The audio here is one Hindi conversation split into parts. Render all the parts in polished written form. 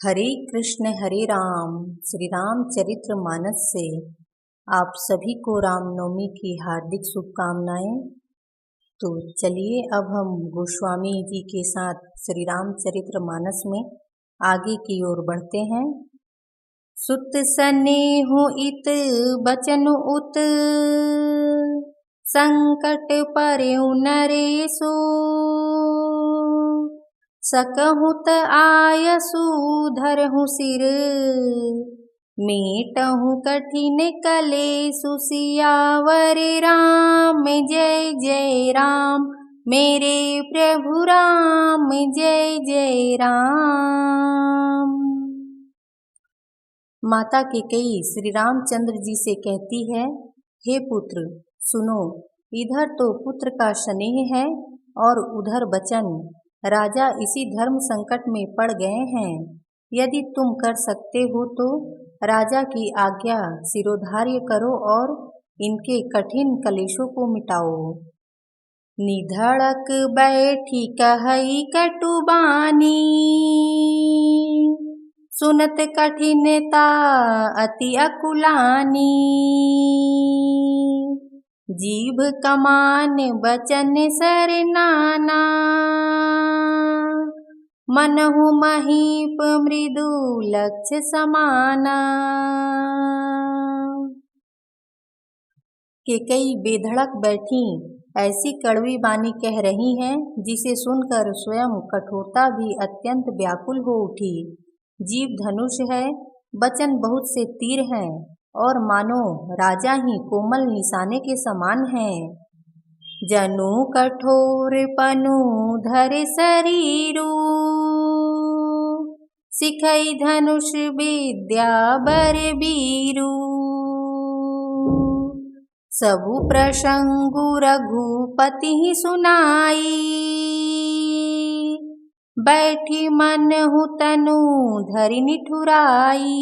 हरे कृष्ण हरे राम श्री राम चरित्र मानस से आप सभी को रामनवमी की हार्दिक शुभकामनाएं। तो चलिए अब हम गोस्वामी जी के साथ श्री राम चरित्र मानस में आगे की ओर बढ़ते हैं। सुत सनेहु इत बचन उत संकट परयु नरेशु सकहुत आयसु धरहु सिर मेटहु कठिन कलेसु सियावर राम जय जय राम मेरे प्रभु राम जय जय राम। माता कैकेयी श्री रामचंद्र जी से कहती है, हे पुत्र सुनो, इधर तो पुत्र का स्नेह है और उधर बचन। राजा इसी धर्म संकट में पड़ गए हैं। यदि तुम कर सकते हो तो राजा की आज्ञा सिरोधार्य करो और इनके कठिन कलेशों को मिटाओ। निधड़क बैठी कहई कटुबानी सुनत कठिनता अति अकुलानी जीभ कमान बचन सर नाना मनहु महीप मृदु लक्ष्य समाना। कैकेयी बेधड़क बैठी ऐसी कड़वी बानी कह रही हैं जिसे सुनकर स्वयं कठोरता भी अत्यंत व्याकुल हो उठी। जीभ धनुष है, वचन बहुत से तीर हैं और मानो राजा ही कोमल निशाने के समान हैं। जनु कठोर पनु धर शरीरु सिखई धनुष विद्या बर बीरू सबु प्रसंगु रघुपति सुनाई बैठी मन हु तनु धरि निठुराई।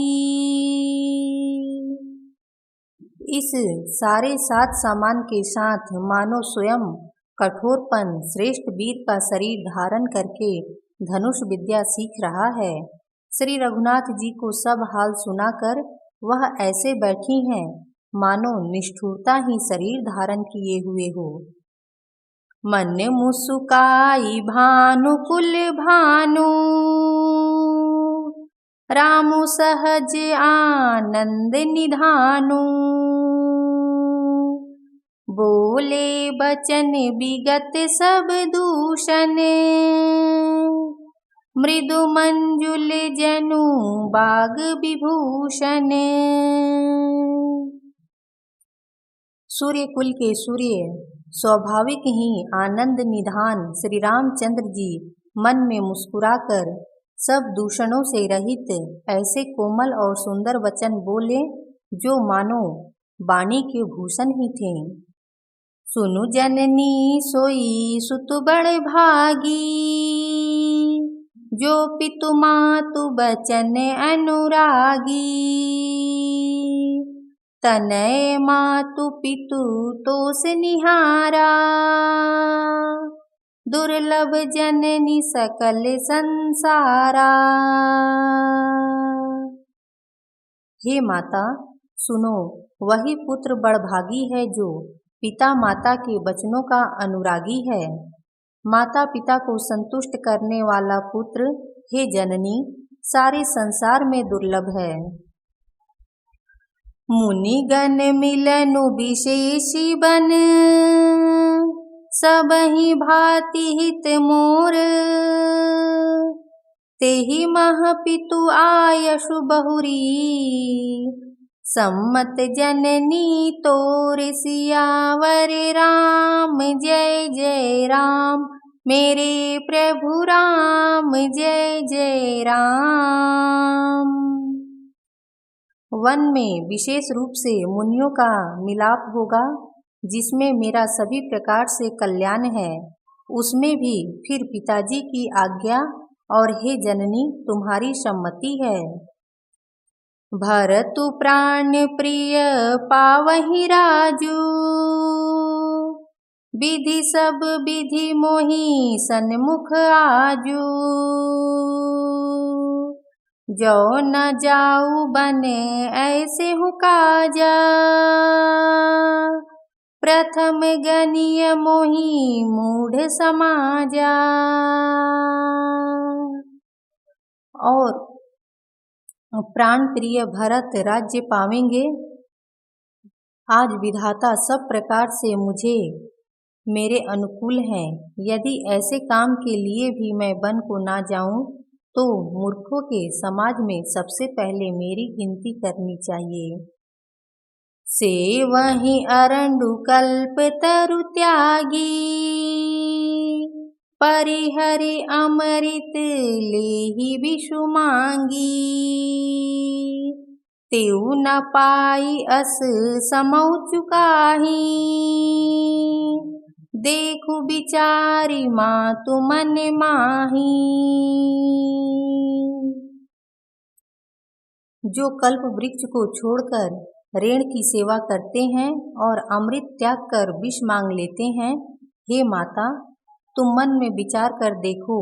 इस सारे सात सामान के साथ मानो स्वयं कठोरपन श्रेष्ठ वीर का शरीर धारण करके धनुष विद्या सीख रहा है। श्री रघुनाथ जी को सब हाल सुनाकर वह ऐसे बैठी हैं मानो निष्ठुरता ही शरीर धारण किए हुए हो। मन मुसुकाई भानुकुल भानु रामु सहज आनंद निधानु बोले बचन विगत सब दूषण मृदु मंजुल जनु बाग विभूषण। सूर्य कुल के सूर्य स्वाभाविक ही आनंद निधान श्री रामचंद्र जी मन में मुस्कुराकर सब दूषणों से रहित ऐसे कोमल और सुंदर वचन बोले जो मानो वाणी के भूषण ही थे। सुनु जननी सोई सुत बड़ भागी जो पितु मातु बचन अनुरागी तनय मातु पितु तोष निहारा दुर्लभ जननी सकल संसारा। हे माता सुनो, वही पुत्र बड़भागी है जो पिता माता के वचनों का अनुरागी है। माता पिता को संतुष्ट करने वाला पुत्र हे जननी सारे संसार में दुर्लभ है। मुनिगण मिलनु विशेषी बन सबहि भांति हित मोर तेहि मह पितु आयसु बहुरी सम्मत जननी तोर सियावर राम जय जय राम मेरे प्रभु राम जय जय राम। वन में विशेष रूप से मुनियों का मिलाप होगा जिसमें मेरा सभी प्रकार से कल्याण है, उसमें भी फिर पिताजी की आज्ञा और हे जननी तुम्हारी सम्मति है। भरतु प्राण प्रिय पावहि राजू विधि सब विधि मोहि सन्मुख आजू जो न जाऊ बने ऐसे हूँ काजा, प्रथम गनिय मोहि मूढ़ समाजा। और प्राण प्रिय भरत राज्य पावेंगे। आज विधाता सब प्रकार से मुझे मेरे अनुकूल हैं। यदि ऐसे काम के लिए भी मैं वन को ना जाऊं तो मूर्खों के समाज में सबसे पहले मेरी गिनती करनी चाहिए। से वही अरंडु कल्प तरु त्यागी, परिहरि अमृत लेहि विषु मांगी। तेउ न पाई अस समौ चुकाही, देखु बिचारी मातु मन माही। जो कल्प वृक्ष को छोड़कर रेण की सेवा करते हैं और अमृत त्याग कर विष मांग लेते हैं, हे माता तुम मन में विचार कर देखो,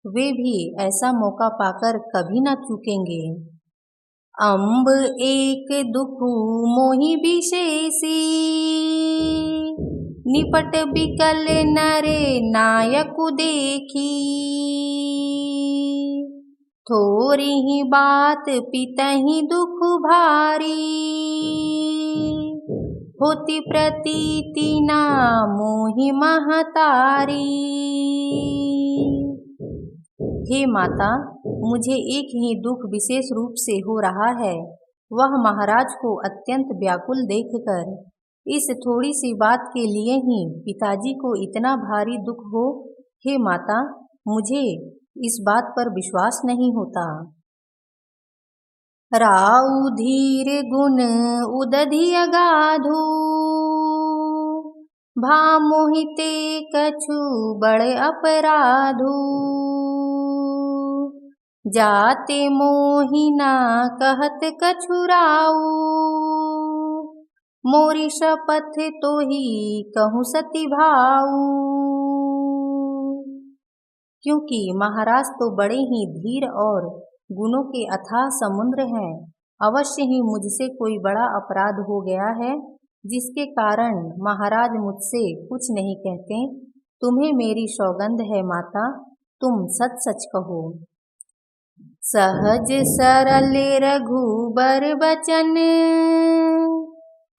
वे भी ऐसा मौका पाकर कभी न चूकेंगे। अम्ब एक दुखु मोहि विशेषी, निपट बिकल नरे नायकु देखी। थोरी ही बात पितहि दुख भारी, होती प्रतीति ना मोहि महतारी। हे माता मुझे एक ही दुख विशेष रूप से हो रहा है, वह महाराज को अत्यंत व्याकुल देखकर। इस थोड़ी सी बात के लिए ही पिताजी को इतना भारी दुख हो। हे माता मुझे इस बात पर विश्वास नहीं होता। राउ धीर गुण उदधि अगाधु, भा मोहिते कछु बड़े अपराधु। जाते मोहिना कहत कछु राउ, मोरी शपथ तो ही कहूँ सती भाऊ। क्योंकि महाराज तो बड़े ही धीर और गुणों के अथाह समुद्र हैं। अवश्य ही मुझसे कोई बड़ा अपराध हो गया है, जिसके कारण महाराज मुझसे कुछ नहीं कहते। तुम्हें मेरी सौगंध है माता, तुम सच सच कहो। सहज सरल रघुबर बचन,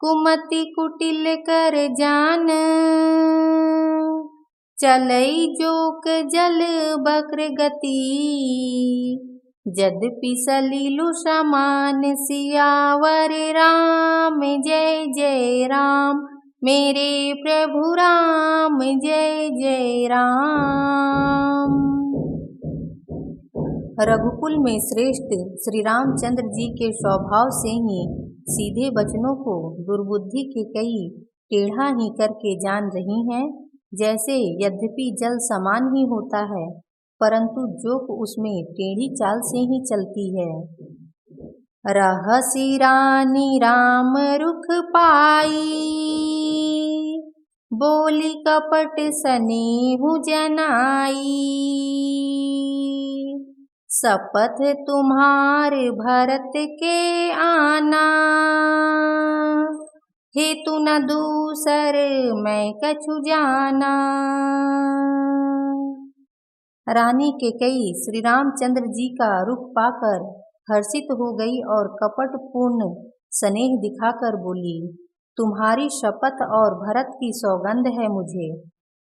कुमति कुटिल कर जान। चलई जोक जल बक्र गति, यद्यपि सलीलु समान। सियावर राम जय जय राम, मेरे प्रभु राम जय जय राम। रघुकुल में श्रेष्ठ श्री रामचंद्र जी के स्वभाव से ही सीधे वचनों को दुर्बुद्धि के कई टेढ़ा ही करके जान रही हैं। जैसे यद्यपि जल समान ही होता है, परंतु जोक उसमें टेढ़ी चाल से ही चलती है। रहसी रानी राम रुख पाई, बोली कपट सनेहु जनाई। शपथ तुम्हार भरत के आना, हेतु न दूसर मैं कछु जाना। रानी कैकेयी श्री रामचंद्र जी का रुख पाकर हर्षित हो गई और कपट पूर्ण स्नेह दिखाकर बोली, तुम्हारी शपथ और भरत की सौगंध है मुझे,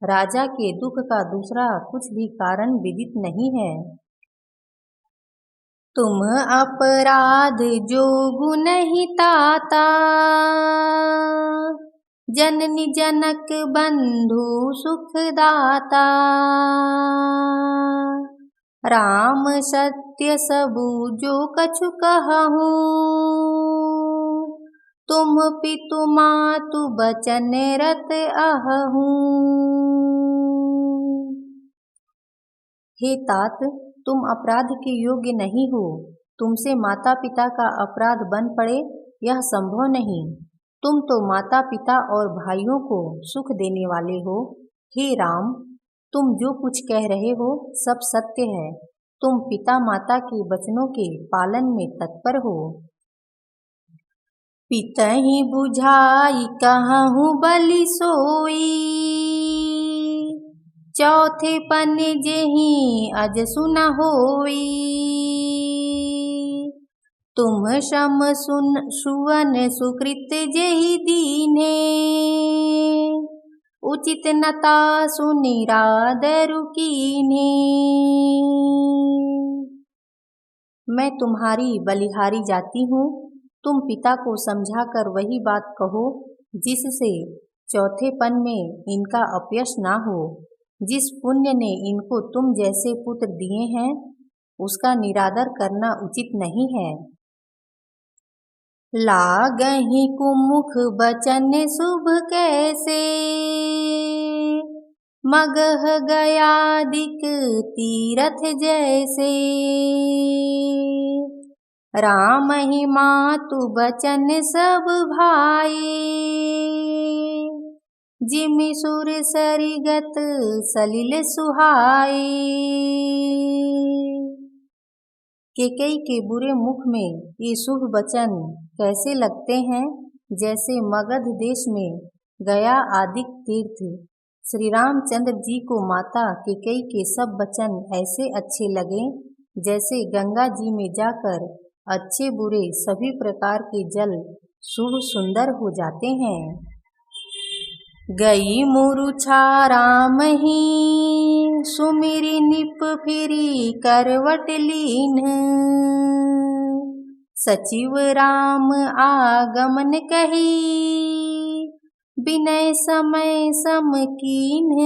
राजा के दुख का दूसरा कुछ भी कारण विदित नहीं है। तुम अपराध जोगु नहीं ताता, जननी जनक बंधु सुखदाता। राम सत्य सबु जो कछु कहूँ, तुम पितु मातु बचन रत अहूँ। हे तात, तुम अपराध के योग्य नहीं हो। तुमसे माता पिता का अपराध बन पड़े यह संभव नहीं। तुम तो माता पिता और भाइयों को सुख देने वाले हो। हे राम, तुम जो कुछ कह रहे हो सब सत्य है। तुम पिता माता के वचनों के पालन में तत्पर हो। पितहि बुझाई कहूँ बलि सोई, चौथे पन जेहि अज सुन होई। तुम सम सुवन सुकृत जेहि दीन्हे, उचित नता सुनिरादरु कीन्हे। मैं तुम्हारी बलिहारी जाती हूँ, तुम पिता को समझाकर वही बात कहो जिससे चौथेपन में इनका अपयश ना हो। जिस पुण्य ने इनको तुम जैसे पुत्र दिए हैं उसका निरादर करना उचित नहीं है। लागहि कुमुख बचन शुभ कैसे, मगह गयादिक तीरथ जैसे। राम ही मातु बचन सब भाई, जिमि सुर सरिगत सलिल सुहाई। केकई के बुरे मुख में ये शुभ वचन कैसे लगते हैं, जैसे मगध देश में गया आदिक तीर्थ। श्री रामचंद्र जी को माता केकई के सब वचन ऐसे अच्छे लगे जैसे गंगा जी में जाकर अच्छे बुरे सभी प्रकार के जल शुभ सुंदर हो जाते हैं। गई मूर्छा राम ही सुमिरी निप फिरी करवट लीन, सचिव राम आगमन कही बिनय समय सम कीन्ह।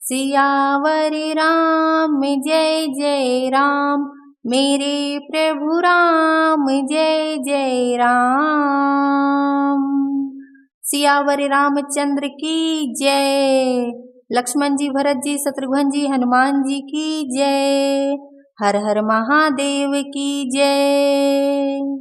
सियावर राम जय जय राम, मेरे प्रभु राम जय जय राम। सियावर रामचंद्र की जय। लक्ष्मण जी, भरत जी, शत्रुघ्न जी, हनुमान जी की जय। हर हर महादेव की जय।